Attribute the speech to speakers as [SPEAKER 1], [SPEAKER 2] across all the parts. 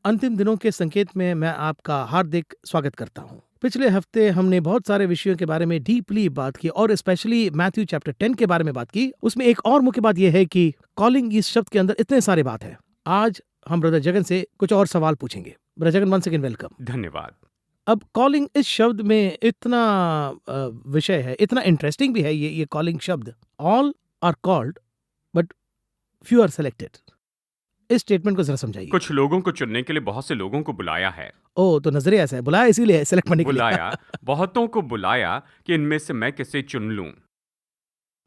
[SPEAKER 1] अंतिम दिनों के संकेत में मैं आपका हार्दिक स्वागत करता हूं। पिछले हफ्ते हमने बहुत सारे विषयों के बारे में डीपली बात की और स्पेशली मैथ्यू चैप्टर 10 के बारे में बात की। उसमें एक और मुख्य बात यह है कि कॉलिंग इस शब्द के अंदर इतने सारे बात है। आज हम ब्रदर जगन से कुछ और सवाल पूछेंगे। Brother Jagan, once again welcome.
[SPEAKER 2] धन्यवाद।
[SPEAKER 1] अब कॉलिंग इस शब्द में इतना विषय है, इतना इंटरेस्टिंग भी है ये कॉलिंग शब्द। All are called but few are selected. इस स्टेटमेंट को जरा समझाइए।
[SPEAKER 2] कुछ लोगों को चुनने के लिए बहुत से लोगों को बुलाया है।
[SPEAKER 1] ओ, तो नजरिया ऐसा है, बुलाया इसीलिए सेलेक्ट करने के लिए।
[SPEAKER 2] बुलाया, बहुतों को बुलाया कि इनमें से मैं किसे चुन लूं।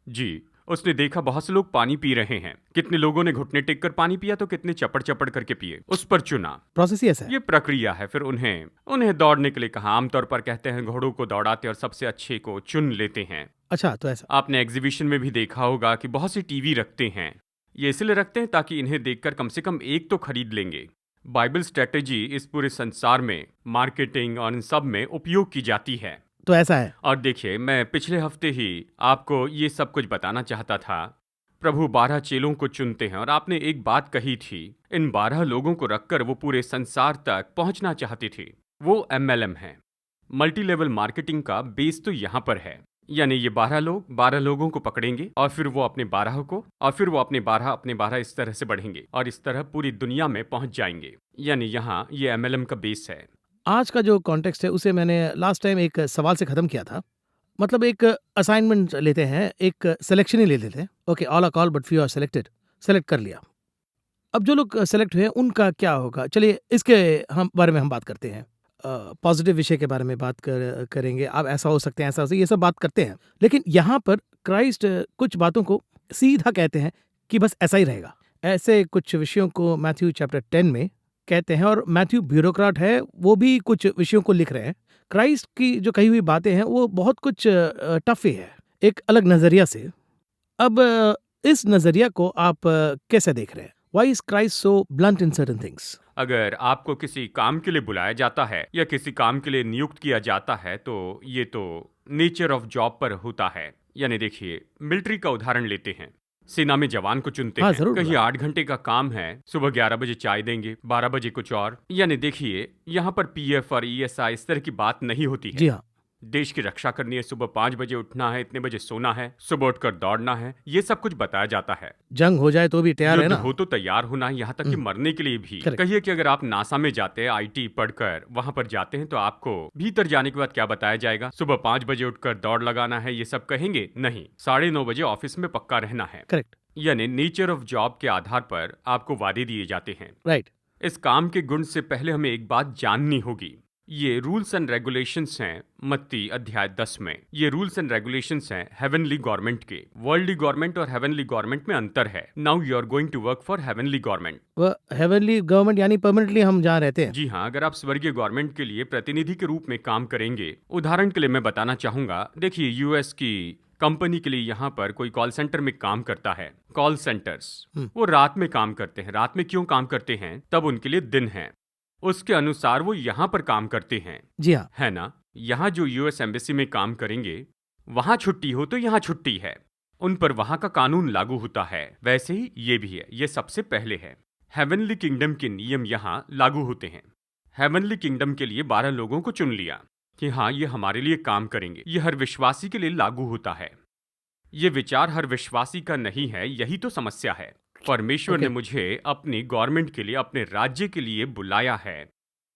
[SPEAKER 2] जी, उसने देखा बहुत से लोग पानी पी रहे हैं। कितने लोगों ने घुटने टेक कर पानी पिया तो कितने चपड़ चपड़ करके पिए। उस पर चुना।
[SPEAKER 1] प्रोसेस ही ऐसा है।
[SPEAKER 2] ये प्रक्रिया है। फिर उन्हें दौड़ने के लिए कहा। आमतौर पर कहते हैं घोड़ों को दौड़ाते और सबसे अच्छे को चुन लेते हैं।
[SPEAKER 1] अच्छा, तो ऐसा
[SPEAKER 2] आपने एग्जीबिशन में भी देखा होगा कि बहुत सी टीवी रखते हैं। ये इसलिए रखते हैं ताकि इन्हें देखकर कम से कम एक तो खरीद लेंगे। बाइबल स्ट्रेटेजी इस पूरे संसार में मार्केटिंग और इन सब में उपयोग की जाती है।
[SPEAKER 1] तो ऐसा है।
[SPEAKER 2] और देखिए, मैं पिछले हफ्ते ही आपको ये सब कुछ बताना चाहता था। प्रभु 12 चेलों को चुनते हैं और आपने एक बात कही थी, इन 12 लोगों को रखकर वो पूरे संसार तक पहुंचना चाहते थे। वो MLM है। मल्टी लेवल मार्केटिंग का बेस तो यहाँ पर है। यानी ये 12 लोगों को पकड़ेंगे और फिर वो अपने 12 को और फिर वो अपने 12 इस तरह से बढ़ेंगे और इस तरह पूरी दुनिया में पहुंच जाएंगे। यानी यहाँ ये MLM का बेस है।
[SPEAKER 1] आज का जो कॉन्टेक्स्ट है उसे मैंने लास्ट टाइम एक सवाल से खत्म किया था। मतलब एक असाइनमेंट लेते हैं, एक सिलेक्शन ही ले लेते हैं। Okay, all are called but few are selected. Select कर लिया। अब जो लोग सेलेक्ट हुए उनका क्या होगा? चलिए इसके हम बारे में हम बात करते हैं। पॉजिटिव विषय के बारे में बात करेंगे। अब ऐसा हो सकते हैं, ऐसा हो सकता है, ये सब बात करते हैं। लेकिन यहाँ पर क्राइस्ट कुछ बातों को सीधा कहते हैं कि बस ऐसा ही रहेगा। ऐसे कुछ विषयों को मैथ्यू चैप्टर 10 में कहते हैं और मैथ्यू ब्यूरोक्राट है, वो भी कुछ विषयों को लिख रहे हैं। क्राइस्ट की जो कही हुई बातें हैं वो बहुत कुछ टफ ही है, एक अलग नजरिया से। अब इस नजरिया को आप कैसे देख रहे हैं? Why is Christ so blunt in certain things?
[SPEAKER 2] अगर आपको किसी काम के लिए बुलाया जाता है या किसी काम के लिए नियुक्त किया जाता है तो ये तो नेचर ऑफ जॉब पर होता है। यानी देखिए, मिलिट्री का उदाहरण लेते हैं। सेना में जवान को चुनते
[SPEAKER 1] हाँ,
[SPEAKER 2] हैं।
[SPEAKER 1] जरूर
[SPEAKER 2] कहीं
[SPEAKER 1] बुलाया।
[SPEAKER 2] 8 घंटे का काम है, सुबह 11 बजे चाय देंगे, 12 बजे कुछ और। यानी देखिए, यहाँ पर PF और ESI इस तरह की बात नहीं होती
[SPEAKER 1] जी
[SPEAKER 2] है।
[SPEAKER 1] हाँ,
[SPEAKER 2] देश की रक्षा करनी है, सुबह 5 बजे उठना है, इतने बजे सोना है, सुबह उठकर दौड़ना है, ये सब कुछ बताया जाता है।
[SPEAKER 1] जंग हो जाए तो भी तैयार है
[SPEAKER 2] युद्ध
[SPEAKER 1] ना।
[SPEAKER 2] हो तो तैयार होना है, यहाँ तक कि मरने के लिए भी।
[SPEAKER 1] Correct.
[SPEAKER 2] कहिए कि अगर आप नासा में जाते हैं, IT पढ़कर वहां पर जाते हैं, तो आपको भीतर जाने के बाद क्या बताया जाएगा? सुबह 5 बजे उठकर दौड़ लगाना है, ये सब कहेंगे? नहीं, 9:30 बजे ऑफिस में पक्का रहना है।
[SPEAKER 1] करेक्ट,
[SPEAKER 2] यानी नेचर ऑफ जॉब के आधार पर आपको वादे दिए जाते हैं।
[SPEAKER 1] राइट।
[SPEAKER 2] इस काम के गुण से पहले हमें एक बात जाननी होगी। ये रूल्स एंड रेगुलेशंस हैं मत्ती अध्याय 10 में। ये रूल्स एंड रेगुलेशंस हैं हेवनली गवर्नमेंट के। वर्ल्डली गवर्नमेंट और हेवनली गवर्नमेंट में अंतर है। Now you are going to work for heavenly government.
[SPEAKER 1] वो हेवनली गवर्नमेंट यानी परमानेंटली हम जहाँ रहते हैं।
[SPEAKER 2] जी हाँ, अगर आप स्वर्गीय गवर्नमेंट के लिए प्रतिनिधि के रूप में काम करेंगे, उदाहरण के लिए मैं बताना चाहूंगा, देखिए US की कंपनी के लिए यहाँ पर कोई कॉल सेंटर में काम करता है। कॉल सेंटर्स वो रात में काम करते हैं। रात में क्यों काम करते हैं? तब उनके लिए दिन है, उसके अनुसार वो यहाँ पर काम करते हैं।
[SPEAKER 1] जी हाँ,
[SPEAKER 2] है ना? यहाँ जो US एम्बेसी में काम करेंगे, वहाँ छुट्टी हो तो यहाँ छुट्टी है, उन पर वहाँ का कानून लागू होता है। वैसे ही ये भी है, ये सबसे पहले है। हेवनली किंगडम के नियम यहाँ लागू होते हैं। हेवनली किंगडम के लिए 12 लोगों को चुन लिया कि हाँ, ये हमारे लिए काम करेंगे। ये हर विश्वासी के लिए लागू होता है। ये विचार हर विश्वासी का नहीं है, यही तो समस्या है। परमेश्वर ने मुझे अपनी गवर्नमेंट के लिए, अपने राज्य के लिए बुलाया है।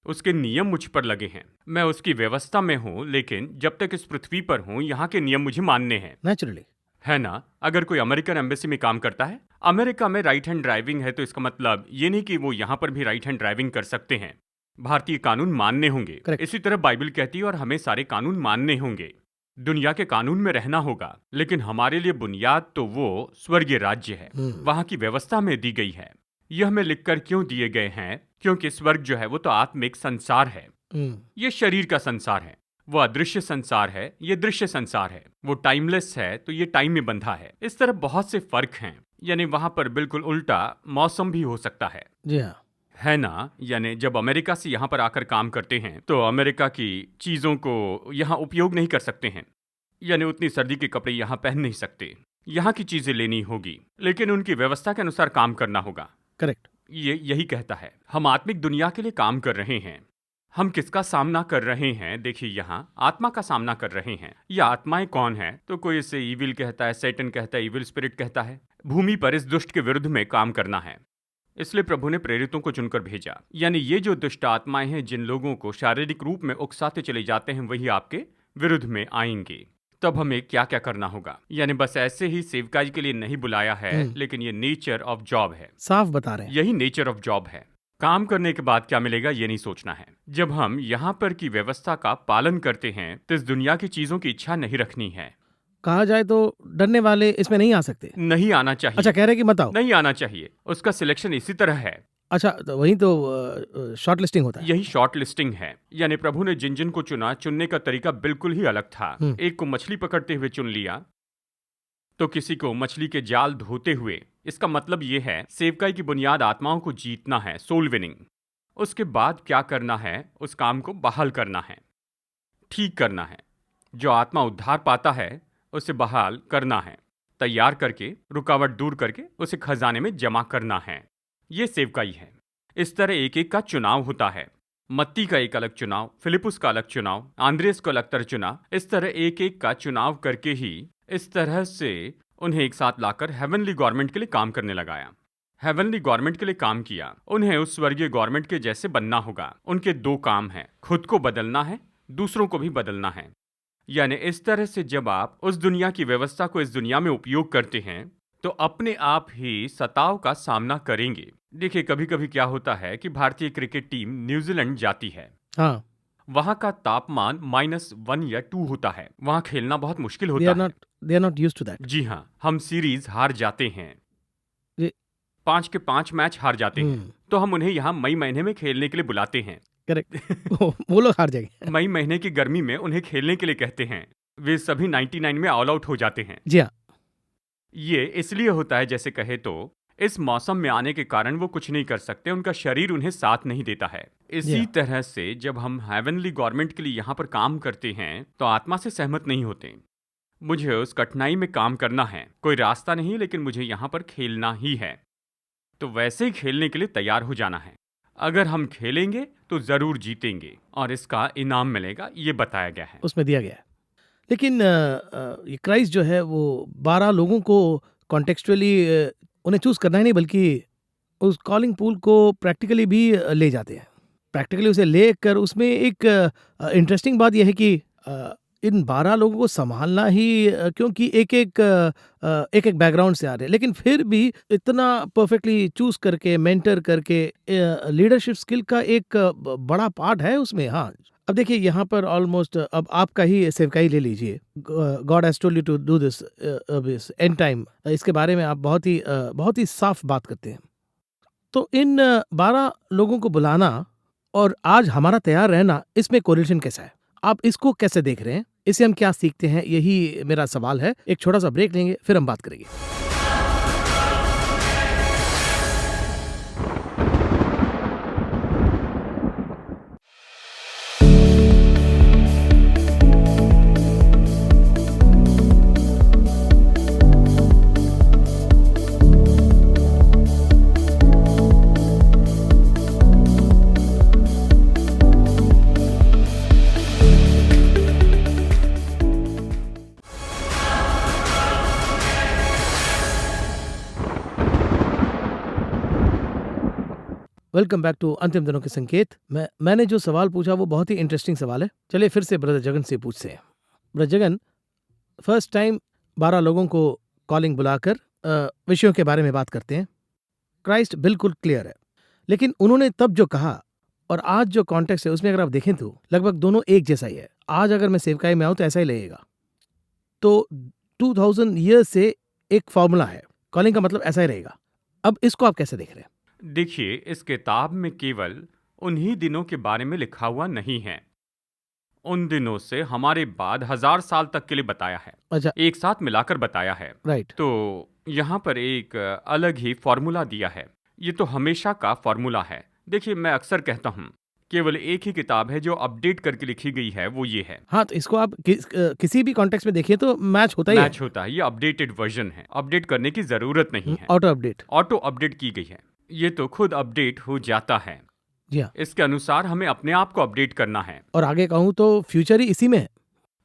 [SPEAKER 2] उसके नियम मुझ पर लगे हैं, मैं उसकी व्यवस्था में हूँ, लेकिन जब तक इस पृथ्वी पर हूँ, यहाँ के नियम मुझे मानने हैं।
[SPEAKER 1] नेचुरली।
[SPEAKER 2] है ना? अगर कोई अमेरिकन एम्बेसी में काम करता है, अमेरिका में राइट हैंड ड्राइविंग है, तो इसका मतलब ये नहीं कि वो यहाँ पर भी राइट हैंड ड्राइविंग कर सकते हैं। भारतीय कानून मानने होंगे। इसी तरह बाइबल कहती है और हमें सारे कानून मानने होंगे। दुनिया के कानून में रहना होगा, लेकिन हमारे लिए बुनियाद तो वो स्वर्गीय राज्य है, वहां की व्यवस्था में दी गई है। यह हमें लिखकर क्यों दिए गए हैं? क्योंकि स्वर्ग जो है वो तो आत्मिक संसार है। ये शरीर का संसार है। वो अदृश्य संसार है, ये दृश्य संसार है। वो टाइमलेस है, तो ये टाइम में बंधा है। इस तरह बहुत से फर्क हैं। यानी वहां पर बिल्कुल उल्टा मौसम भी हो सकता है।
[SPEAKER 1] जी हाँ,
[SPEAKER 2] है ना? यानी जब अमेरिका से यहाँ पर आकर काम करते हैं तो अमेरिका की चीज़ों को यहाँ उपयोग नहीं कर सकते हैं। यानी उतनी सर्दी के कपड़े यहाँ पहन नहीं सकते। यहाँ की चीज़ें लेनी होगी, लेकिन उनकी व्यवस्था के अनुसार काम करना होगा।
[SPEAKER 1] करेक्ट।
[SPEAKER 2] ये यही कहता है, हम आत्मिक दुनिया के लिए काम कर रहे हैं। हम किसका सामना कर रहे हैं? देखिए, यहाँ आत्मा का सामना कर रहे हैं। ये आत्माएं कौन है? तो कोई इसे ईविल कहता है, सैटन कहता है, ईविल स्पिरिट कहता है। भूमि पर इस दुष्ट के विरुद्ध में काम करना है, इसलिए प्रभु ने प्रेरितों को चुनकर भेजा। यानी ये जो दुष्ट आत्माएं हैं, जिन लोगों को शारीरिक रूप में उकसाते चले जाते हैं, वही आपके विरुद्ध में आएंगे। तब हमें क्या क्या करना होगा? यानी बस ऐसे ही सेवकाई के लिए नहीं बुलाया है, लेकिन ये नेचर ऑफ जॉब है।
[SPEAKER 1] साफ बता रहे हैं,
[SPEAKER 2] यही नेचर ऑफ जॉब है। काम करने के बाद क्या मिलेगा ये नहीं सोचना है। जब हम यहाँ पर की व्यवस्था का पालन करते हैं तो इस दुनिया की चीजों की इच्छा नहीं रखनी है।
[SPEAKER 1] कहा जाए तो डरने वाले इसमें नहीं आ सकते,
[SPEAKER 2] नहीं आना चाहिए।
[SPEAKER 1] अच्छा कह रहे कि बताओ,
[SPEAKER 2] नहीं आना चाहिए। उसका सिलेक्शन इसी तरह है।
[SPEAKER 1] अच्छा तो वही तो शॉर्ट लिस्टिंग होता है।
[SPEAKER 2] यही शॉर्ट लिस्टिंग है। यानी प्रभु ने जिन जिन को चुना, चुनने का तरीका बिल्कुल ही अलग था। एक को मछली पकड़ते हुए चुन लिया, तो किसी को मछली के जाल धोते हुए। इसका मतलब ये है, सेवकाई की बुनियाद आत्माओं को जीतना है, सोल विनिंग। उसके बाद क्या करना है? उस काम को बहाल करना है, ठीक करना है। जो आत्मा उद्धार पाता है उसे बहाल करना है, तैयार करके, रुकावट दूर करके उसे खजाने में जमा करना है। ये सेवकाई है। इस तरह एक एक का चुनाव होता है। मत्ती का एक अलग चुनाव, फिलिपुस का अलग चुनाव, आंद्रेस को अलग तरह चुना। इस तरह एक एक का चुनाव करके ही इस तरह से उन्हें एक साथ लाकर हेवनली गवर्नमेंट के लिए काम करने लगाया। हेवनली गवर्नमेंट के लिए काम किया। उन्हें उस स्वर्गीय गवर्नमेंट के जैसे बनना होगा। उनके दो काम हैं, खुद को बदलना है, दूसरों को भी बदलना है। यानी इस तरह से जब आप उस दुनिया की व्यवस्था को इस दुनिया में उपयोग करते हैं तो अपने आप ही सताव का सामना करेंगे। देखिए, कभी कभी क्या होता है कि भारतीय क्रिकेट टीम न्यूजीलैंड जाती है।
[SPEAKER 1] हाँ,
[SPEAKER 2] वहां का तापमान -1 या 2 होता है। वहां खेलना बहुत मुश्किल
[SPEAKER 1] they
[SPEAKER 2] होता
[SPEAKER 1] are
[SPEAKER 2] है।
[SPEAKER 1] not they are not used to that.
[SPEAKER 2] जी हाँ, हम सीरीज हार जाते हैं,
[SPEAKER 1] ये
[SPEAKER 2] 5 के 5 मैच हार जाते हैं। तो हम उन्हें यहाँ मई महीने में खेलने के लिए बुलाते हैं।
[SPEAKER 1] करेक्ट वो लोग हार जाएंगे।
[SPEAKER 2] मई महीने की गर्मी में उन्हें खेलने के लिए कहते हैं। वे सभी 99 में ऑल आउट हो जाते हैं।
[SPEAKER 1] जी हाँ,
[SPEAKER 2] ये इसलिए होता है, जैसे कहे तो इस मौसम में आने के कारण वो कुछ नहीं कर सकते, उनका शरीर उन्हें साथ नहीं देता है। इसी
[SPEAKER 1] Yeah.
[SPEAKER 2] तरह से जब हम हेवनली गवर्नमेंट के लिए यहाँ पर काम करते हैं तो आत्मा से सहमत नहीं होते। मुझे उस कठिनाई में काम करना है, कोई रास्ता नहीं, लेकिन मुझे यहाँ पर खेलना ही है। तो वैसे ही खेलने के लिए तैयार हो जाना है। अगर हम खेलेंगे तो जरूर जीतेंगे और इसका इनाम मिलेगा, ये बताया गया है।
[SPEAKER 1] उसमें दिया गया है। लेकिन ये क्राइस्ट जो है वो 12 लोगों को कॉन्टेक्चुअली उन्हें चूज करना ही नहीं, बल्कि उस कॉलिंग पूल को प्रैक्टिकली भी ले जाते हैं। प्रैक्टिकली उसे लेकर उसमें एक इंटरेस्टिंग बात यह है कि इन 12 लोगों को संभालना ही क्योंकि एक एक बैकग्राउंड से आ रहे हैं, लेकिन फिर भी इतना परफेक्टली चूज करके, मेंटर करके, लीडरशिप स्किल का एक बड़ा पार्ट है उसमें। हाँ, अब देखिए यहाँ पर ऑलमोस्ट अब आपका ही सेवकाई ले लीजिए। God has told you to do this end time, इसके बारे में आप बहुत ही साफ बात करते हैं। तो इन 12 लोगों को बुलाना और आज हमारा तैयार रहना, इसमें कोरिलेशन कैसा है? आप इसको कैसे देख रहे हैं? इससे हम क्या सीखते हैं? यही मेरा सवाल है। एक छोटा सा ब्रेक लेंगे, फिर हम बात करेंगे। वेलकम बैक टू अंतिम दिनों के संकेत। मैंने जो सवाल पूछा वो बहुत ही इंटरेस्टिंग सवाल है। चलिए फिर से ब्रदर जगन से पूछते हैं। ब्रदर जगन, फर्स्ट टाइम 12 लोगों को कॉलिंग बुलाकर विषयों के बारे में बात करते हैं। क्राइस्ट बिल्कुल क्लियर है, लेकिन उन्होंने तब जो कहा और आज जो कॉन्टेक्स्ट है उसमें अगर आप देखें तो लगभग दोनों एक जैसा ही है। आज अगर मैं सेवकाई में आऊँ तो ऐसा ही लगेगा। तो 2000 ईयर्स से एक फॉर्मूला है, कॉलिंग का मतलब ऐसा ही रहेगा। अब इसको आप कैसे देख रहे हैं?
[SPEAKER 2] देखिए, इस किताब में केवल उन्हीं दिनों के बारे में लिखा हुआ नहीं है, उन दिनों से हमारे बाद 1000 साल तक के लिए बताया है।
[SPEAKER 1] अच्छा,
[SPEAKER 2] एक साथ मिलाकर बताया है।
[SPEAKER 1] राइट।
[SPEAKER 2] तो यहाँ पर एक अलग ही फॉर्मूला दिया है। ये तो हमेशा का फॉर्मूला है। देखिए, मैं अक्सर कहता हूँ केवल एक ही किताब है जो अपडेट करके लिखी गई है, वो ये है।
[SPEAKER 1] हाँ, तो इसको आप किसी भी कॉन्टेक्स्ट में देखिए तो मैच होता ही है।
[SPEAKER 2] मैच होता है। ये अपडेटेड वर्जन है, अपडेट करने की जरूरत नहीं है।
[SPEAKER 1] ऑटो अपडेट
[SPEAKER 2] ऑटो अपडेट की गई है। ये तो खुद अपडेट हो जाता है।
[SPEAKER 1] जी हाँ।
[SPEAKER 2] इसके अनुसार हमें अपने आप को अपडेट करना है।
[SPEAKER 1] और आगे कहूँ तो फ्यूचर ही इसी में है,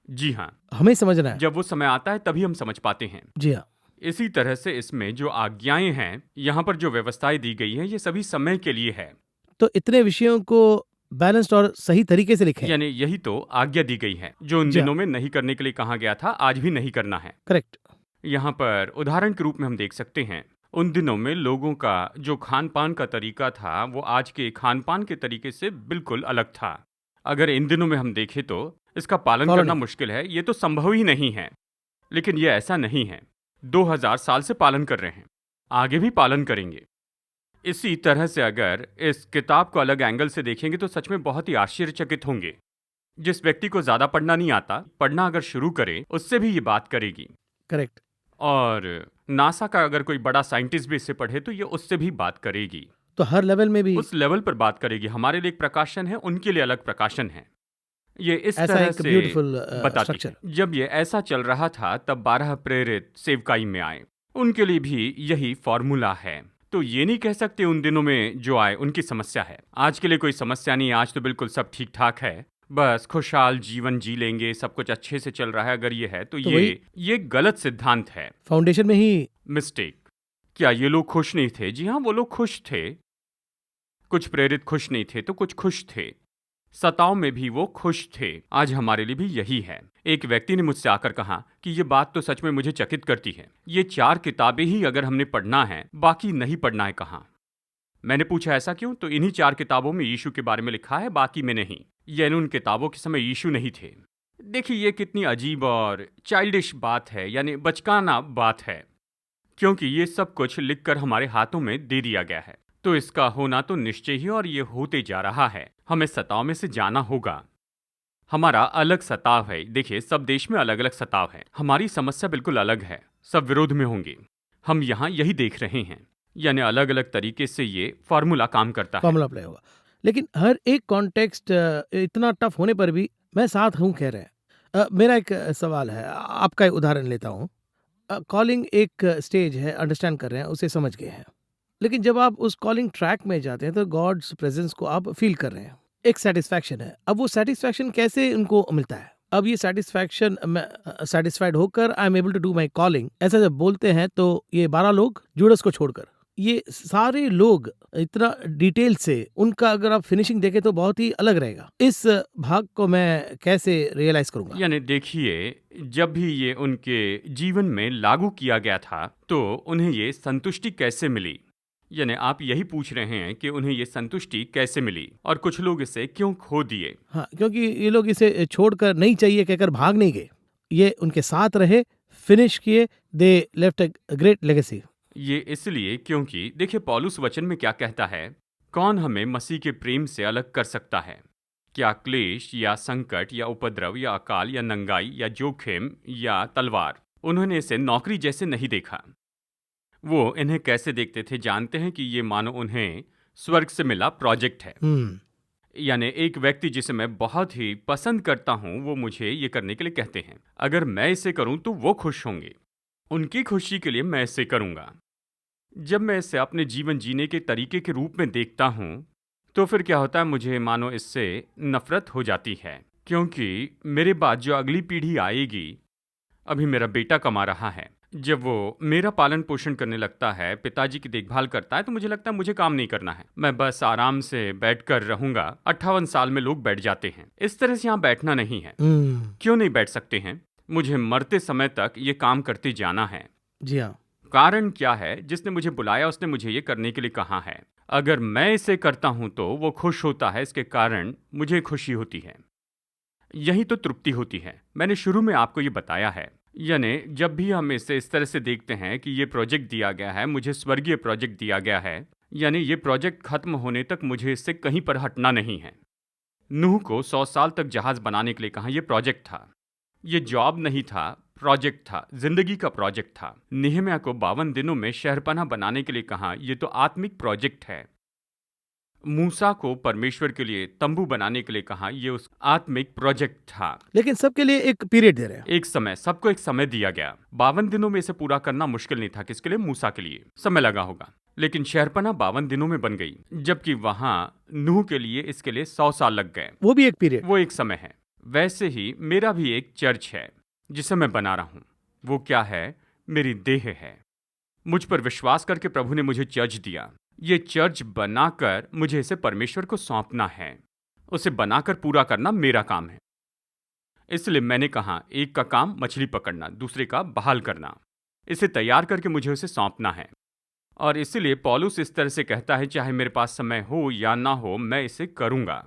[SPEAKER 2] जी हाँ,
[SPEAKER 1] हमें समझना है।
[SPEAKER 2] जब वो समय आता है तभी हम समझ पाते हैं।
[SPEAKER 1] जी हाँ।
[SPEAKER 2] इसी तरह से इसमें जो आज्ञाएं हैं, यहाँ पर जो व्यवस्थाएं दी गई हैं, ये सभी समय के लिए है।
[SPEAKER 1] तो इतने विषयों को बैलेंस्ड और सही तरीके से लिखें।
[SPEAKER 2] यानी यही तो आज्ञा दी गई है, जो उन
[SPEAKER 1] जी हाँ।
[SPEAKER 2] दिनों में नहीं करने के लिए कहा गया था, आज भी नहीं करना है।
[SPEAKER 1] करेक्ट।
[SPEAKER 2] यहाँ पर उदाहरण के रूप में हम देख सकते हैं, उन दिनों में लोगों का जो खान पान का तरीका था, वो आज के खान पान के तरीके से बिल्कुल अलग था। अगर इन दिनों में हम देखें तो इसका पालन
[SPEAKER 1] फॉलो
[SPEAKER 2] करना
[SPEAKER 1] नहीं।
[SPEAKER 2] मुश्किल है, ये तो संभव ही नहीं है। लेकिन ये ऐसा नहीं है, 2000 साल से पालन कर रहे हैं, आगे भी पालन करेंगे। इसी तरह से अगर इस किताब को अलग एंगल से देखेंगे तो सच में बहुत ही आश्चर्यचकित होंगे। जिस व्यक्ति को ज्यादा पढ़ना नहीं आता, पढ़ना अगर शुरू करे, उससे भी ये बात करेगी।
[SPEAKER 1] करेक्ट।
[SPEAKER 2] और नासा का अगर कोई बड़ा साइंटिस्ट भी इससे पढ़े तो ये उससे भी बात करेगी,
[SPEAKER 1] तो हर लेवल में भी
[SPEAKER 2] उस लेवल पर बात करेगी। हमारे लिए एक प्रकाशन है, उनके लिए अलग प्रकाशन है। ये इस
[SPEAKER 1] ऐसा
[SPEAKER 2] तरह
[SPEAKER 1] एक
[SPEAKER 2] से
[SPEAKER 1] ब्यूटीफुल
[SPEAKER 2] बताती
[SPEAKER 1] स्ट्रक्चर।
[SPEAKER 2] है। जब ये ऐसा चल रहा था तब 12 प्रेरित सेवकाई में आए, उनके लिए भी यही फॉर्मूला है। तो ये नहीं कह सकते उन दिनों में जो आए उनकी समस्या है, आज के लिए कोई समस्या नहीं, आज तो बिल्कुल सब ठीक ठाक है, बस खुशहाल जीवन जी लेंगे, सब कुछ अच्छे से चल रहा है। अगर ये है तो ये गलत सिद्धांत है,
[SPEAKER 1] फाउंडेशन में ही
[SPEAKER 2] मिस्टेक। क्या ये लोग खुश नहीं थे? जी हाँ, वो लोग खुश थे। कुछ प्रेरित खुश नहीं थे तो कुछ खुश थे, सताओं में भी वो खुश थे। आज हमारे लिए भी यही है। एक व्यक्ति ने मुझसे आकर कहा कि ये बात तो सच में मुझे चकित करती है, ये 4 किताबें ही अगर हमने पढ़ना है, बाकी नहीं पढ़ना है कहाँ? मैंने पूछा ऐसा क्यों? तो इन्हीं 4 किताबों में यीशु के बारे में लिखा है, बाकी में नहीं। यानी उन किताबों के समय यीशु नहीं थे। देखिए ये कितनी अजीब और चाइल्डिश बात है, यानी बचकाना बात है, क्योंकि ये सब कुछ लिखकर हमारे हाथों में दे दिया गया है, तो इसका होना तो निश्चय ही, और ये होते जा रहा है। हमें सताव में से जाना होगा। हमारा अलग सताव है। देखिए सब देश में अलग अलग सताव है, हमारी समस्या बिल्कुल अलग है, सब विरोध में होंगे। हम यहाँ यही देख रहे हैं, यानी अलग अलग तरीके से ये फॉर्मूला काम करता है।
[SPEAKER 1] फॉर्मूला अप्लाई होगा, लेकिन हर एक कॉन्टेक्स्ट इतना टफ होने पर भी मैं साथ हूँ कह रहे हैं। मेरा एक सवाल है, आपका एक उदाहरण लेता हूँ। कॉलिंग एक स्टेज है, अंडरस्टैंड कर रहे हैं, उसे समझ गए हैं, लेकिन जब आप उस कॉलिंग ट्रैक में जाते हैं तो गॉड्स प्रेजेंस को आप फील कर रहे हैं, एक सेटिस्फैक्शन है। अब वो सेटिस्फैक्शन कैसे उनको मिलता है? अब ये सेटिस्फैक्शन सेटिस्फाइड होकर I am able to do my calling, ऐसा जब बोलते हैं तो ये 12 लोग जूडस को छोड़कर ये सारे लोग इतना डिटेल से, उनका अगर आप फिनिशिंग देखें तो बहुत ही अलग रहेगा। इस भाग को मैं कैसे रियलाइज करूंगा?
[SPEAKER 2] यानी देखिए, जब भी ये उनके जीवन में लागू किया गया था तो उन्हें ये संतुष्टि कैसे मिली? यानी आप यही पूछ रहे हैं कि उन्हें ये संतुष्टि कैसे मिली और कुछ लोग इसे क्यों खो दिए?
[SPEAKER 1] हाँ, क्योंकि ये लोग इसे छोड़कर नहीं चाहिए कहकर भाग नहीं गए, ये उनके साथ रहे, फिनिश किए, they left a great legacy.
[SPEAKER 2] ये इसलिए क्योंकि देखिए पौलुस वचन में क्या कहता है, कौन हमें मसीह के प्रेम से अलग कर सकता है? क्या क्लेश या संकट या उपद्रव या अकाल या नंगाई या जोखिम या तलवार? उन्होंने इसे नौकरी जैसे नहीं देखा। वो इन्हें कैसे देखते थे? जानते हैं कि ये मानो उन्हें स्वर्ग से मिला प्रोजेक्ट है। यानी एक व्यक्ति जिसे मैं बहुत ही पसंद करता हूं, वो मुझे ये करने के लिए कहते हैं, अगर मैं इसे करूं तो वो खुश होंगे, उनकी खुशी के लिए मैं इसे करूंगा। जब मैं इसे अपने जीवन जीने के तरीके के रूप में देखता हूं तो फिर क्या होता है, मुझे मानो इससे नफरत हो जाती है, क्योंकि मेरे बाद जो अगली पीढ़ी आएगी, अभी मेरा बेटा कमा रहा है, जब वो मेरा पालन पोषण करने लगता है, पिताजी की देखभाल करता है, तो मुझे लगता है मुझे काम नहीं करना है, मैं बस आराम से बैठकर रहूंगा। 58 साल में लोग बैठ जाते हैं, इस तरह से यहाँ बैठना नहीं है। क्यों नहीं बैठ सकते हैं? मुझे मरते समय तक ये काम करते जाना है।
[SPEAKER 1] जी हाँ।
[SPEAKER 2] कारण क्या है? जिसने मुझे बुलाया उसने मुझे ये करने के लिए कहा है। अगर मैं इसे करता हूं तो वो खुश होता है, इसके कारण मुझे खुशी होती है, यही तो तृप्ति होती है। मैंने शुरू में आपको ये बताया है। यानी जब भी हम इसे इस तरह से देखते हैं कि ये प्रोजेक्ट दिया गया है, मुझे स्वर्गीय प्रोजेक्ट दिया गया है, यानी ये प्रोजेक्ट खत्म होने तक मुझे इससे कहीं पर हटना नहीं है। नूह को 100 साल तक जहाज बनाने के लिए कहा, यह प्रोजेक्ट था, ये जॉब नहीं था, प्रोजेक्ट था, जिंदगी का प्रोजेक्ट था। नेहम्याह को 52 दिनों में शहरपनाह बनाने के लिए कहा, यह तो आत्मिक प्रोजेक्ट है। मूसा को परमेश्वर के लिए तंबू बनाने के लिए कहा, यह उस आत्मिक प्रोजेक्ट था।
[SPEAKER 1] लेकिन सबके लिए एक पीरियड दे रहे हैं,
[SPEAKER 2] एक समय, सबको एक समय दिया गया। 52 दिनों में इसे पूरा करना मुश्किल नहीं था। किसके लिए? मूसा के लिए समय लगा होगा, लेकिन शहरपनाह 52 दिनों में बन गई, जबकि वहां नूह के लिए इसके लिए 100 साल लग गए।
[SPEAKER 1] वो भी एक पीरियड।
[SPEAKER 2] वो एक समय है। वैसे ही मेरा भी एक चर्च है जिसे मैं बना रहा हूं। वो क्या है? मेरी देह है। मुझ पर विश्वास करके प्रभु ने मुझे चर्च दिया। ये चर्च बनाकर मुझे इसे परमेश्वर को सौंपना है। उसे बनाकर पूरा करना मेरा काम है। इसलिए मैंने कहा, एक का काम मछली पकड़ना, दूसरे का बहाल करना। इसे तैयार करके मुझे उसे सौंपना है। और इसलिए पौलुस इस तरह से कहता है, चाहे मेरे पास समय हो या ना हो, मैं इसे करूंगा।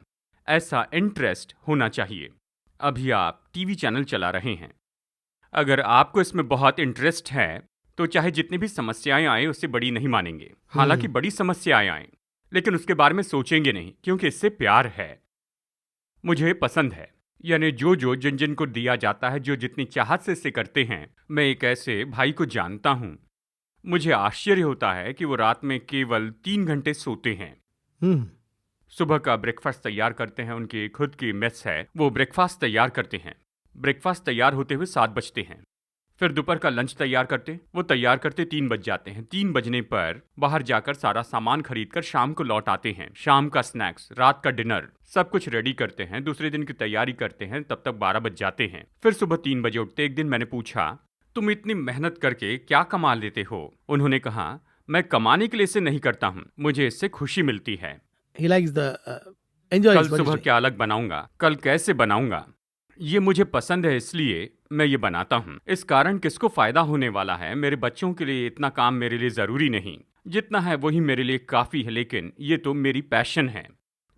[SPEAKER 2] ऐसा इंटरेस्ट होना चाहिए। अभी आप टीवी चैनल चला रहे हैं। अगर आपको इसमें बहुत इंटरेस्ट है तो चाहे जितनी भी समस्याएं आए उसे बड़ी नहीं मानेंगे। हालांकि बड़ी समस्याएं आए, लेकिन उसके बारे में सोचेंगे नहीं, क्योंकि इससे प्यार है। मुझे पसंद है, यानी जो जिन जिन को दिया जाता है, जो जितनी चाहत से इसे करते हैं। मैं एक ऐसे भाई को जानता हूं, मुझे आश्चर्य होता है कि वो रात में केवल 3 घंटे सोते हैं। सुबह का ब्रेकफास्ट तैयार करते हैं, उनकी खुद की मेस है, वो ब्रेकफास्ट तैयार करते हैं। ब्रेकफास्ट तैयार होते हुए 7 बजते हैं। फिर दोपहर का लंच तैयार करते 3 बज जाते हैं। 3 बजने पर बाहर जाकर सारा सामान खरीदकर शाम को लौट आते हैं। शाम का स्नैक्स, रात का डिनर, सब कुछ रेडी करते हैं। दूसरे दिन की तैयारी करते हैं, तब तक 12 बज जाते हैं। फिर सुबह 3 बजे उठते। एक दिन मैंने पूछा, तुम इतनी मेहनत करके क्या कमा लेते हो? उन्होंने कहा, मैं कमाने के लिए इसे नहीं करता हूँ, मुझे इससे खुशी मिलती है। कल सुबह क्या अलग बनाऊंगा, कल कैसे बनाऊंगा, ये मुझे पसंद है, इसलिए मैं ये बनाता हूँ। इस कारण किसको फायदा होने वाला है? मेरे बच्चों के लिए इतना काम मेरे लिए जरूरी नहीं, जितना है वही मेरे लिए काफी है। लेकिन ये तो मेरी पैशन है,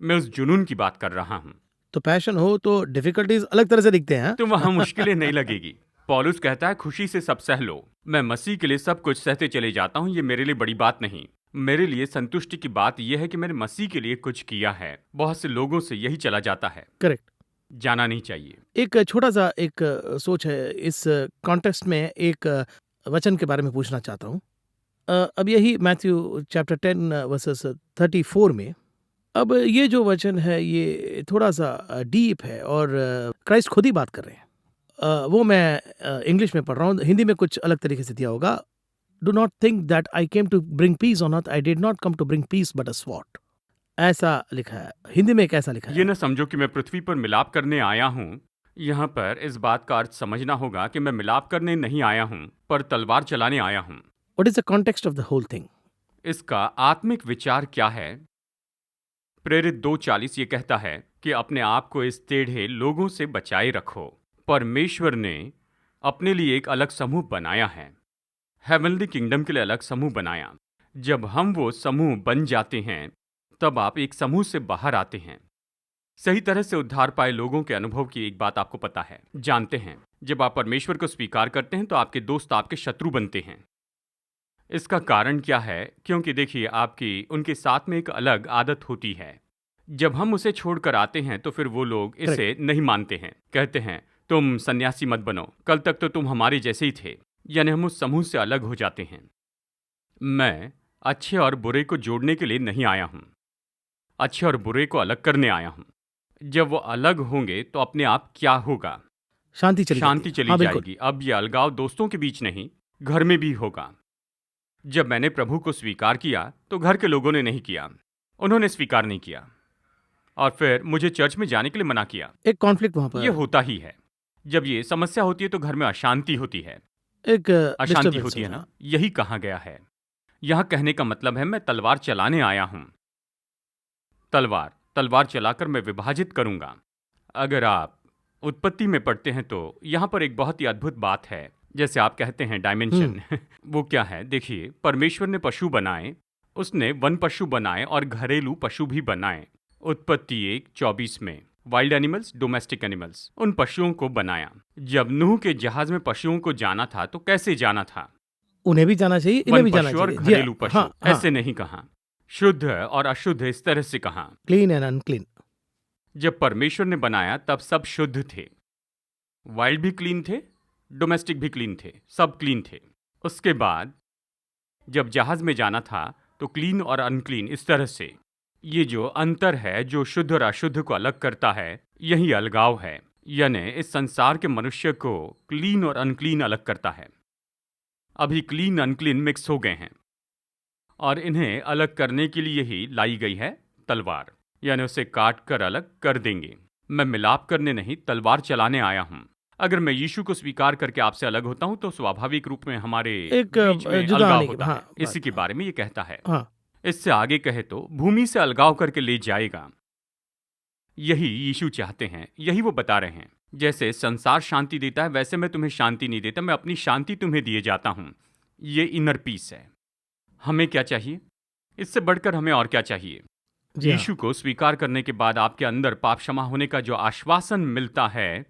[SPEAKER 2] मैं उस जुनून की बात कर रहा हूँ।
[SPEAKER 1] तो पैशन हो तो डिफिकल्टीज अलग तरह से दिखते हैं।
[SPEAKER 2] तो वहां मुश्किलें नहीं लगेगी। पौलुस कहता है, खुशी से सब सह लो। मैं मसीह के लिए सब कुछ सहते चले जाता हूँ। ये मेरे लिए बड़ी बात नहीं। मेरे लिए संतुष्टि की बात यह है कि मैंने मसीह के लिए कुछ किया है। बहुत से लोगों से यही चला जाता है।
[SPEAKER 1] करेक्ट।
[SPEAKER 2] जाना नहीं चाहिए।
[SPEAKER 1] एक छोटा सा एक सोच है इस कॉन्टेक्स्ट में। एक वचन के बारे में पूछना चाहता हूँ। अब यही मैथ्यू चैप्टर 10 वर्सेस 34 में। अब ये जो वचन है ये थोड़ा सा डीप है और क्राइस्ट खुद ही बात कर रहे हैं। वो मैं इंग्लिश में पढ़ रहा हूँ, हिंदी में कुछ अलग तरीके से दिया होगा। Do not think that I came to bring peace on earth, I did not come to bring peace but a sword. ऐसा लिखा है हिंदी में। कैसा लिखा है?
[SPEAKER 2] ये न समझो कि मैं पृथ्वी पर मिलाप करने आया हूँ। यहाँ पर इस बात का अर्थ समझना होगा कि मैं मिलाप करने नहीं आया हूँ, पर तलवार चलाने आया हूँ।
[SPEAKER 1] What is the context of the whole thing?
[SPEAKER 2] इसका आत्मिक विचार क्या है? प्रेरित 2:40 ये कहता है कि अपने आप को इस टेढ़े लोगों से बचाए रखो। परमेश्वर ने अपने लिए एक अलग समूह बनाया है, हेवनली किंगडम के लिए अलग समूह बनाया। जब हम वो समूह बन जाते हैं, तब आप एक समूह से बाहर आते हैं। सही तरह से उद्धार पाए लोगों के अनुभव की एक बात आपको पता है, जानते हैं। जब आप परमेश्वर को स्वीकार करते हैं तो आपके दोस्त आपके शत्रु बनते हैं। इसका कारण क्या है? क्योंकि देखिए, आपकी उनके साथ में एक अलग आदत होती है। जब हम उसे छोड़कर आते हैं तो फिर वो लोग इसे नहीं मानते हैं। कहते हैं, तुम सन्यासी मत बनो, कल तक तो तुम हमारे जैसे ही थे। यानी हम उस समूह से अलग हो जाते हैं। मैं अच्छे और बुरे को जोड़ने के लिए नहीं आया हूँ, अच्छे और बुरे को अलग करने आया हूँ। जब वो अलग होंगे तो अपने आप क्या होगा? शांति चली जाएगी। अब ये अलगाव दोस्तों के बीच नहीं, घर में भी होगा। जब मैंने प्रभु को स्वीकार किया तो घर के लोगों ने नहीं किया, उन्होंने स्वीकार नहीं किया, और फिर मुझे चर्च में जाने के लिए मना किया।
[SPEAKER 1] एक कॉन्फ्लिक्ट वहां पर
[SPEAKER 2] ये होता ही है। जब ये समस्या होती है तो घर में अशांति होती है।
[SPEAKER 1] एक
[SPEAKER 2] अशांति होती है ना, यही कहा गया है। यहां कहने का मतलब है, मैं तलवार चलाने आया हूं। तलवार चलाकर मैं विभाजित करूंगा। अगर आप उत्पत्ति में पढ़ते हैं तो यहां पर एक बहुत ही अद्भुत बात है, जैसे आप कहते हैं डायमेंशन। वो क्या है? देखिए, परमेश्वर ने पशु बनाए, उसने वन पशु बनाए और घरेलू पशु भी बनाए। उत्पत्ति 1:24 में वाइल्ड एनिमल्स, डोमेस्टिक एनिमल्स, उन पशुओं को बनाया। जब नूह के जहाज में पशुओं को जाना था तो कैसे जाना था?
[SPEAKER 1] उन्हें भी जाना चाहिए, इन्हें भी जाना चाहिए।
[SPEAKER 2] और घरेलू पशु, ऐसे नहीं कहा। शुद्ध और अशुद्ध इस तरह से कहा,
[SPEAKER 1] क्लीन एंड अनक्लीन।
[SPEAKER 2] जब परमेश्वर ने बनाया तब सब शुद्ध थे। वाइल्ड भी क्लीन थे, डोमेस्टिक भी क्लीन थे, सब क्लीन थे। उसके बाद जब जहाज में जाना था तो क्लीन और अनक्लीन इस तरह से। ये जो अंतर है, जो शुद्ध और अशुद्ध को अलग करता है, यही अलगाव है। यानी इस संसार के मनुष्य को क्लीन और अनक्लीन अलग करता है। अभी क्लीन अनक्लीन मिक्स हो गए हैं और इन्हें अलग करने के लिए ही लाई गई है तलवार, यानी उसे काट कर अलग कर देंगे। मैं मिलाप करने नहीं, तलवार चलाने आया हूँ। अगर मैं यीशु को स्वीकार करके आपसे अलग होता हूँ तो स्वाभाविक रूप में हमारे
[SPEAKER 1] एक
[SPEAKER 2] बीच में
[SPEAKER 1] जुदा
[SPEAKER 2] अलगाव
[SPEAKER 1] आने की
[SPEAKER 2] होता
[SPEAKER 1] हाँ,
[SPEAKER 2] है। इसी के बारे में ये कहता है।
[SPEAKER 1] हाँ,
[SPEAKER 2] इससे आगे कहे तो भूमि से अलगाव करके ले जाएगा। यही यीशु चाहते हैं, यही वो बता रहे हैं। जैसे संसार शांति देता है वैसे मैं तुम्हें शांति नहीं देता, मैं अपनी शांति तुम्हें दिए जाता हूँ। ये इनर पीस है। हमें क्या चाहिए? इससे बढ़कर हमें और क्या चाहिए?
[SPEAKER 1] जी हाँ।
[SPEAKER 2] यीशु को स्वीकार करने के बाद आपके अंदर पाप क्षमा होने का जो आश्वासन मिलता है,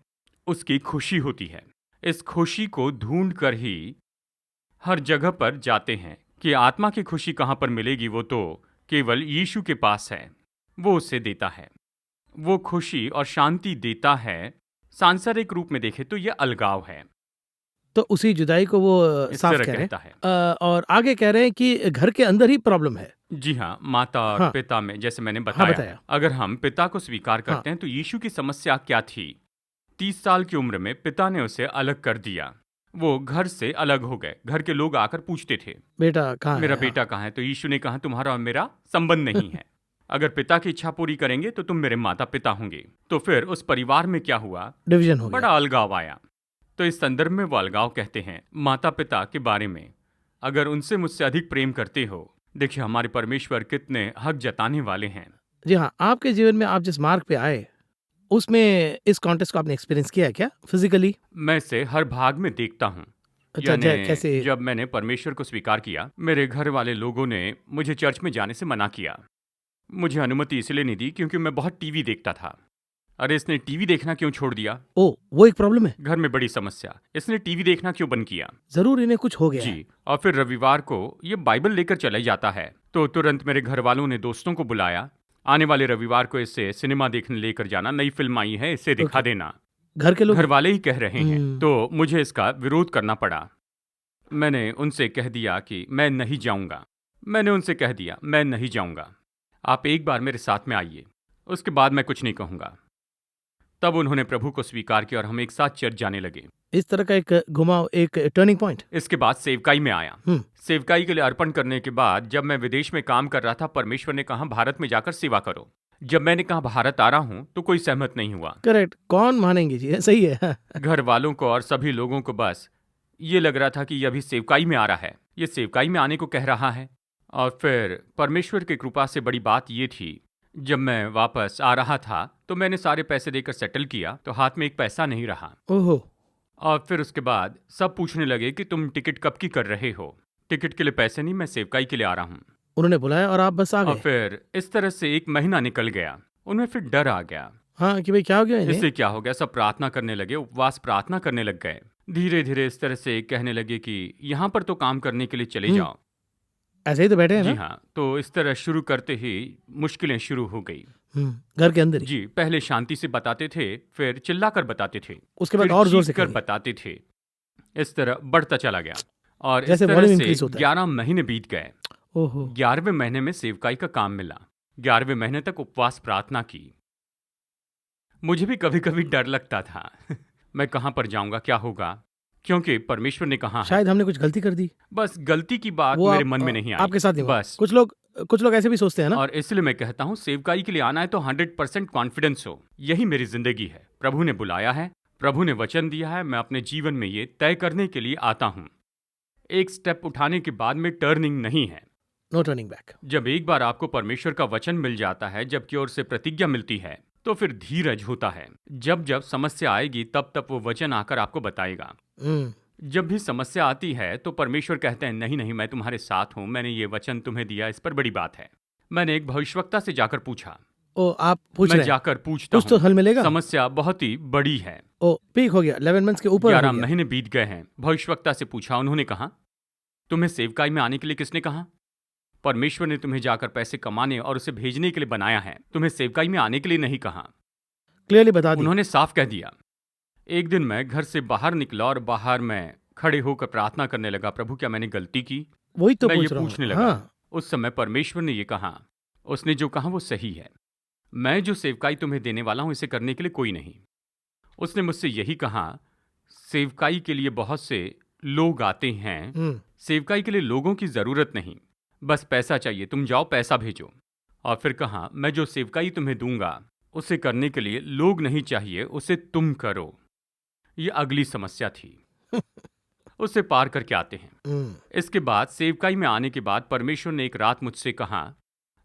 [SPEAKER 2] उसकी खुशी होती है। इस खुशी को ढूंढ कर ही हर जगह पर जाते हैं कि आत्मा की खुशी कहाँ पर मिलेगी, वो तो केवल यीशु के पास है। वो उसे देता है, वो खुशी और शांति देता है। सांसारिक रूप में देखे तो ये अलगाव है।
[SPEAKER 1] तो उसी जुदाई को वो
[SPEAKER 2] इस
[SPEAKER 1] साफ
[SPEAKER 2] तरह
[SPEAKER 1] कह रहे
[SPEAKER 2] कहता है।
[SPEAKER 1] हैं और आगे कह रहे हैं कि घर के अंदर ही प्रॉब्लम है।
[SPEAKER 2] जी हाँ, माता और
[SPEAKER 1] हाँ।
[SPEAKER 2] पिता में जैसे मैंने
[SPEAKER 1] हाँ,
[SPEAKER 2] बताया
[SPEAKER 1] बताया।
[SPEAKER 2] है। अगर हम पिता को स्वीकार करते हैं तो यीशु की समस्या क्या थी? 30 साल की उम्र में पिता ने उसे अलग कर दिया। वो घर से अलग हो गए। घर के लोग आकर पूछते थे,
[SPEAKER 1] बेटा कहाँ
[SPEAKER 2] मेरा
[SPEAKER 1] है?
[SPEAKER 2] बेटा कहाँ है? तो यीशु ने कहा, तुम्हारा और मेरा संबंध नहीं है। अगर पिता की इच्छा पूरी करेंगे तो तुम मेरे माता पिता होंगे। तो फिर उस परिवार में क्या हुआ?
[SPEAKER 1] डिवीजन हो गया।
[SPEAKER 2] बड़ा अलगाव आया। तो इस संदर्भ में वो अलगाव कहते हैं माता पिता के बारे में। अगर उनसे मुझसे अधिक प्रेम करते हो, देखिए हमारे परमेश्वर कितने हक जताने वाले हैं।
[SPEAKER 1] जी हाँ, आपके जीवन में आप जिस मार्ग पे आए, उसमें इस कॉन्टेस्ट को आपने एक्सपीरियंस किया है क्या फिजिकली?
[SPEAKER 2] मैं इसे हर भाग में देखता हूँ।
[SPEAKER 1] अच्छा,
[SPEAKER 2] यानी
[SPEAKER 1] कैसे?
[SPEAKER 2] जब मैंने परमेश्वर को स्वीकार किया, मेरे घर वाले लोगों ने मुझे चर्च में जाने से मना किया। मुझे अनुमति इसलिए नहीं दी क्योंकि मैं बहुत टीवी देखता था। अरे इसने टीवी देखना क्यों छोड़ दिया?
[SPEAKER 1] ओ, वो एक प्रॉब्लम है।
[SPEAKER 2] घर में बड़ी समस्या। इसने टीवी देखना क्यों बंद किया?
[SPEAKER 1] जरूर इन्हें कुछ हो गया है।
[SPEAKER 2] जी, और फिर रविवार को ये बाइबल लेकर चले जाता है। तो तुरंत मेरे घर वालों ने दोस्तों को बुलाया, आने वाले रविवार को इसे सिनेमा देखने लेकर जाना, नई फिल्म आई है, इसे दिखा
[SPEAKER 1] ओके।
[SPEAKER 2] देना।
[SPEAKER 1] घर के लोग?
[SPEAKER 2] घर वाले ही कह रहे हैं,
[SPEAKER 1] हम्म।
[SPEAKER 2] तो मुझे इसका विरोध करना पड़ा। मैंने उनसे कह दिया कि मैं नहीं जाऊंगा। मैंने उनसे कह दिया मैं नहीं जाऊंगा, आप एक बार मेरे साथ में आइए, उसके बाद मैं कुछ नहीं कहूंगा। तब उन्होंने प्रभु को स्वीकार किया और हम एक साथ चर्च जाने लगे।
[SPEAKER 1] इस तरह का एक घुमाव, एक टर्निंग पॉइंट।
[SPEAKER 2] इसके बाद सेवकाई में आया। सेवकाई के लिए अर्पण करने के बाद जब मैं विदेश में काम कर रहा था, परमेश्वर ने कहा भारत में जाकर सेवा करो। जब मैंने कहा भारत आ रहा हूं तो कोई सहमत नहीं हुआ।
[SPEAKER 1] करेक्ट, कौन मानेंगे जी, सही है।
[SPEAKER 2] घर वालों को और सभी लोगों को बस ये लग रहा था कि ये अभी सेवकाई में आ रहा है, ये सेवकाई में आने को कह रहा है। और फिर परमेश्वर की कृपा से बड़ी बात ये थी, जब मैं वापस आ रहा था तो मैंने सारे पैसे देकर सेटल किया, तो हाथ में एक पैसा नहीं रहा।
[SPEAKER 1] ओहो।
[SPEAKER 2] और फिर उसके बाद सब पूछने लगे कि तुम टिकट कब की कर रहे हो? टिकट के लिए पैसे नहीं, मैं सेवकाई के लिए आ रहा हूँ।
[SPEAKER 1] उन्होंने बुलाया और आप बस आ
[SPEAKER 2] और
[SPEAKER 1] गए?
[SPEAKER 2] फिर इस तरह से 1 महीना निकल गया। उनमें फिर डर आ गया,
[SPEAKER 1] हाँ, कि भाई क्या हो गया इन्हें?
[SPEAKER 2] इससे क्या हो गया। सब प्रार्थना करने लगे, उपवास प्रार्थना करने लग गए। धीरे धीरे इस तरह से कहने लगे कि यहाँ पर तो काम करने के लिए चले जाओ।
[SPEAKER 1] ऐसे ही तो बैठे हैं
[SPEAKER 2] जी
[SPEAKER 1] ना?
[SPEAKER 2] हाँ, तो इस तरह शुरू करते ही मुश्किलें शुरू हो गई।
[SPEAKER 1] घर के अंदर ही?
[SPEAKER 2] जी, पहले शांति से बताते थे, फिर चिल्लाकर बताते थे,
[SPEAKER 1] उसके बाद
[SPEAKER 2] फिर
[SPEAKER 1] और जोर से
[SPEAKER 2] चीखकर
[SPEAKER 1] कहेंगे।
[SPEAKER 2] बताते थे। इस तरह बढ़ता चला गया और इस
[SPEAKER 1] जैसे
[SPEAKER 2] तरह
[SPEAKER 1] वॉल्यूम
[SPEAKER 2] से
[SPEAKER 1] इंक्रीज होता है।
[SPEAKER 2] 11 महीने बीत गए।
[SPEAKER 1] ओहो।
[SPEAKER 2] 11वें महीने में सेवकाई का काम मिला। 11वें महीने तक उपवास प्रार्थना की। मुझे भी कभी कभी डर लगता था मैं कहाँ पर जाऊंगा, क्या होगा, क्योंकि परमेश्वर ने कहा है।
[SPEAKER 1] शायद हमने कुछ गलती कर दी।
[SPEAKER 2] बस गलती की बात
[SPEAKER 1] वो
[SPEAKER 2] मेरे मन में नहीं आई।
[SPEAKER 1] आपके साथ नहीं हुआ?
[SPEAKER 2] बस
[SPEAKER 1] कुछ लोग ऐसे भी सोचते हैं ना।
[SPEAKER 2] और इसलिए मैं कहता हूँ सेवकाई के लिए आना है तो 100% कॉन्फिडेंस हो। यही मेरी जिंदगी है। प्रभु ने बुलाया है, प्रभु ने वचन दिया है, मैं अपने जीवन में ये तय करने के लिए आता हूँ। एक स्टेप उठाने के बाद में टर्निंग नहीं है।
[SPEAKER 1] No turning back.
[SPEAKER 2] जब एक बार आपको परमेश्वर का वचन मिल जाता है, जबकि ओर से प्रतिज्ञा मिलती है, तो फिर धीरज होता है। जब जब समस्या आएगी तब तब वो वचन आकर आपको बताएगा। जब भी समस्या आती है तो परमेश्वर कहते हैं नहीं नहीं, मैं तुम्हारे साथ हूं, मैंने ये वचन तुम्हें दिया, इस पर बड़ी बात है। मैंने एक भविष्यवक्ता से जाकर पूछा।
[SPEAKER 1] ओ, आप पूछ
[SPEAKER 2] मैं
[SPEAKER 1] रहे हैं?
[SPEAKER 2] जाकर पूछता
[SPEAKER 1] कुछ तो हल मिलेगा।
[SPEAKER 2] समस्या बहुत ही बड़ी है।
[SPEAKER 1] ओ, पीक हो गया, 11 मंथ्स के ऊपर हो
[SPEAKER 2] 11
[SPEAKER 1] गया।
[SPEAKER 2] महीने बीत गए हैं। भविष्यवक्ता से पूछा, उन्होंने कहा तुम्हें सेवकाई में आने के लिए किसने कहा? परमेश्वर ने तुम्हें जाकर पैसे कमाने और उसे भेजने के लिए बनाया है, तुम्हें सेवकाई में आने के लिए नहीं कहा।
[SPEAKER 1] क्लियरली बता दिया
[SPEAKER 2] उन्होंने साफ कह दिया। एक दिन मैं घर से बाहर निकला और बाहर मैं खड़े होकर प्रार्थना करने लगा, प्रभु क्या मैंने गलती की?
[SPEAKER 1] वही तो
[SPEAKER 2] मैं ये
[SPEAKER 1] पूछ रहा हूं।
[SPEAKER 2] पूछने लगा।
[SPEAKER 1] हाँ।
[SPEAKER 2] उस समय परमेश्वर ने ये कहा, उसने जो कहा वो सही है। मैं जो सेवकाई तुम्हें देने वाला हूं, इसे करने के लिए कोई नहीं। उसने मुझसे यही कहा, सेवकाई के लिए बहुत से लोग आते हैं, सेवकाई के लिए लोगों की जरूरत नहीं। बस पैसा चाहिए, तुम जाओ पैसा भेजो। और फिर कहा, मैं जो सेवकाई तुम्हें दूंगा उसे करने के लिए लोग नहीं चाहिए, उसे तुम करो। ये अगली समस्या थी। उसे पार करके आते हैं। इसके बाद सेवकाई में आने के बाद परमेश्वर ने एक रात मुझसे कहा,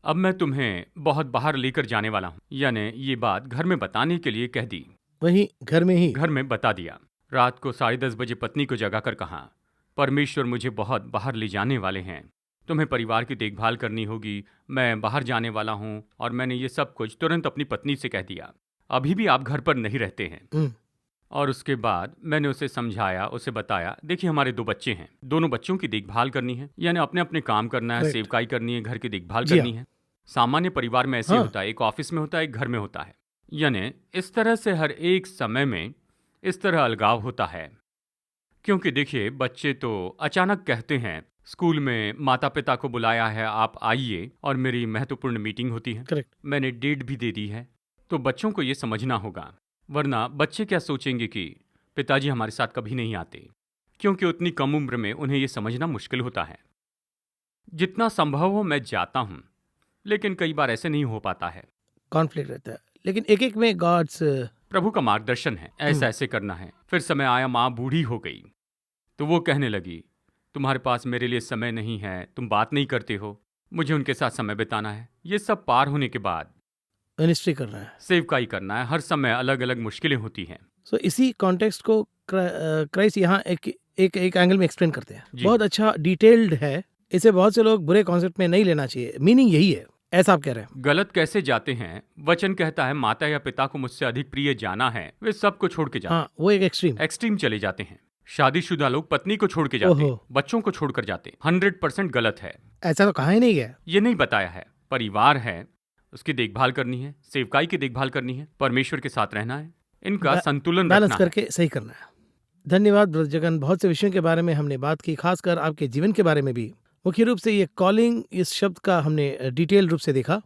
[SPEAKER 2] अब मैं तुम्हें बहुत बाहर लेकर जाने वाला हूँ। यानी ये बात घर में बताने के लिए कह दी।
[SPEAKER 1] वही घर में
[SPEAKER 2] बता दिया। रात को 10:30 बजे पत्नी को जगाकर कहा, परमेश्वर मुझे बहुत बाहर ले जाने वाले हैं, तुम्हें परिवार की देखभाल करनी होगी, मैं बाहर जाने वाला हूँ। और मैंने ये सब कुछ तुरंत अपनी पत्नी से कह दिया। अभी भी आप घर पर नहीं रहते हैं। और उसके बाद मैंने उसे समझाया, उसे बताया, देखिए हमारे 2 बच्चे हैं, दोनों बच्चों की देखभाल करनी है, यानी अपने अपने काम करना है, सेवकाई करनी है, घर की देखभाल करनी है। सामान्य परिवार में ऐसे होता है, एक ऑफिस में होता है, एक घर में होता है। यानी इस तरह से हर एक समय में इस तरह अलगाव होता है। क्योंकि देखिए बच्चे तो अचानक कहते हैं, स्कूल में माता पिता को बुलाया है, आप आइए, और मेरी महत्वपूर्ण मीटिंग होती है।
[SPEAKER 1] करेक्ट।
[SPEAKER 2] मैंने डेट भी दे दी है। तो बच्चों को ये समझना होगा, वरना बच्चे क्या सोचेंगे कि पिताजी हमारे साथ कभी नहीं आते, क्योंकि उतनी कम उम्र में उन्हें ये समझना मुश्किल होता है। जितना संभव हो मैं जाता हूँ, लेकिन कई बार ऐसे नहीं हो पाता है,
[SPEAKER 1] कॉन्फ्लिक्ट रहता है। लेकिन एक में गॉड्स
[SPEAKER 2] प्रभु का मार्गदर्शन है, ऐसा ऐसे करना है। फिर समय आया, माँ बूढ़ी हो गई, तो वो कहने लगी, तुम्हारे पास मेरे लिए समय नहीं है, तुम बात नहीं करते हो, मुझे उनके साथ समय बिताना है। ये सब पार होने के बाद
[SPEAKER 1] मिनिस्ट्री करना है,
[SPEAKER 2] सेवकाई करना है। हर समय अलग अलग मुश्किलें होती हैं।
[SPEAKER 1] सो इसी कॉन्टेक्स्ट को क्राइस्ट यहाँ एक एंगल में एक्सप्लेन करते हैं। बहुत अच्छा डिटेल्ड है। इसे बहुत से लोग बुरे कॉन्सेप्ट में नहीं लेना चाहिए। मीनिंग यही है, ऐसा आप कह रहे हैं।
[SPEAKER 2] गलत कैसे जाते हैं? वचन कहता है, माता या पिता को मुझसे अधिक प्रिय जाना है, वे सब को छोड़ के जाते हैं।
[SPEAKER 1] हाँ, वो एक
[SPEAKER 2] एक्सट्रीम चले जाते हैं। शादीशुदा लोग पत्नी को छोड़ के जाते हैं, बच्चों को छोड़कर जाते हैं। 100% गलत है।
[SPEAKER 1] ऐसा तो कहा ही नहीं गया।
[SPEAKER 2] ये नहीं बताया है। परिवार है, उसकी देखभाल करनी है, सेवकाई की देखभाल करनी है, परमेश्वर के साथ रहना है, इनका संतुलन
[SPEAKER 1] बैलेंस करके सही करना है। धन्यवाद ब्रदर जगन। बहुत से विषयों के बारे में हमने बात की, खासकर आपके जीवन के बारे में भी। मुख्य रूप से ये कॉलिंग, इस शब्द का हमने डिटेल रूप से देखा।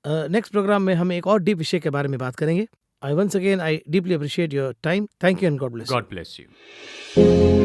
[SPEAKER 1] नेक्स्ट प्रोग्राम में हम एक और डीप विषय के बारे में बात करेंगे। I once again, I deeply appreciate your time. Thank you and God bless you.
[SPEAKER 2] God bless you.